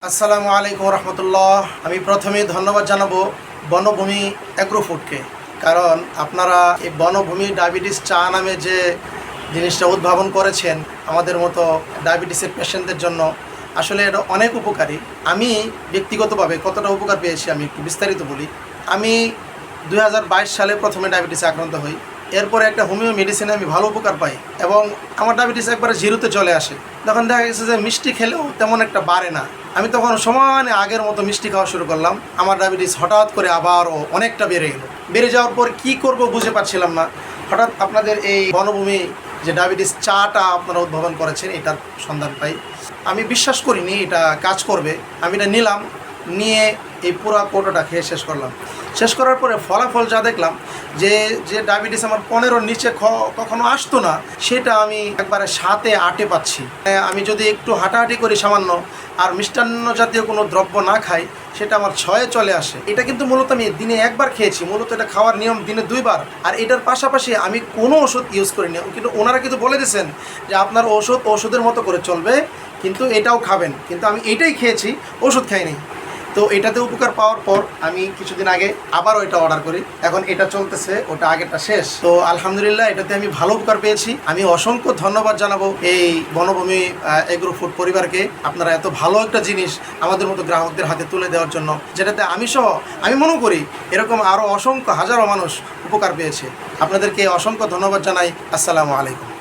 আসসালামু আলাইকুম রহমতুল্লাহ। আমি প্রথমেই ধন্যবাদ জানাবো বনভূমি এগ্রো ফুডকে, কারণ আপনারা এই বনভূমি ডায়াবেটিস চা নামে যে জিনিসটা উদ্ভাবন করেছেন আমাদের মতো ডায়াবেটিসের পেশেন্টদের জন্য, আসলে এটা অনেক উপকারী। আমি ব্যক্তিগতভাবে কতটা উপকার পেয়েছি আমি একটু বিস্তারিত বলি। আমি 2022 সালে প্রথমে ডায়াবেটিসে আক্রান্ত হই। এরপরে একটা হোমিও মেডিসিনে আমি ভালো উপকার পাই এবং আমার ডায়াবেটিস একবারে জিরোতে চলে আসে। তখন দেখা গেছে যে মিষ্টি খেলেও তেমন একটা বাড়ে না। আমি তখন সমানে আগের মতো মিষ্টি খাওয়া শুরু করলাম। আমার ডায়াবেটিস হঠাৎ করে আবারও অনেকটা বেড়ে গেল। বেড়ে যাওয়ার পর কী করব বুঝে পাচ্ছিলাম না। হঠাৎ আপনাদের এই বনভূমি যে ডায়াবেটিস চাটা আপনারা উদ্ভাবন করেছেন, এটার সন্ধান পাই। আমি বিশ্বাস করিনি এটা কাজ করবে। আমি এটা নিলাম, নিয়ে এই পুরো কোটোটা খেয়ে শেষ করলাম। শেষ করার পরে ফলাফল যা দেখলাম, যে ডায়াবেটিস আমার 15-র নিচে কখনো আসতো না, সেটা আমি একবারে 7-8-এ পাচ্ছি। আমি যদি একটু হাঁটাহাঁটি করি সামান্য, আর মিষ্টান্ন জাতীয় কোনো দ্রব্য না খাই, সেটা আমার 6-এ চলে আসে। এটা কিন্তু মূলত আমি দিনে একবার খেয়েছি, মূলত এটা খাওয়ার নিয়ম দিনে 2বার। আর এটার পাশাপাশি আমি কোনো ওষুধ ইউজ করিনি, কিন্তু ওনারা কিন্তু বলে দিয়েছেন যে আপনার ওষুধের মতো করে চলবে, কিন্তু এটাও খাবেন। কিন্তু আমি এটাই খেয়েছি, ওষুধ খাইনি। তো এটাতে উপকার পাওয়ার পর আমি কিছুদিন আগে আবারও এটা অর্ডার করি। এখন এটা চলতেছে, ওটা আগেরটা শেষ। তো আলহামদুলিল্লাহ, এটাতে আমি ভালো উপকার পেয়েছি। আমি অসংখ্য ধন্যবাদ জানাবো এই বনভূমি এগ্রো ফুড পরিবারকে। আপনারা এত ভালো একটা জিনিস আমাদের মতো গ্রাহকদের হাতে তুলে দেওয়ার জন্য, যেটাতে আমি সহ আমি মনে করি এরকম আরও অসংখ্য হাজারো মানুষ উপকার পেয়েছে। আপনাদেরকে অসংখ্য ধন্যবাদ জানাই। আসসালামু আলাইকুম।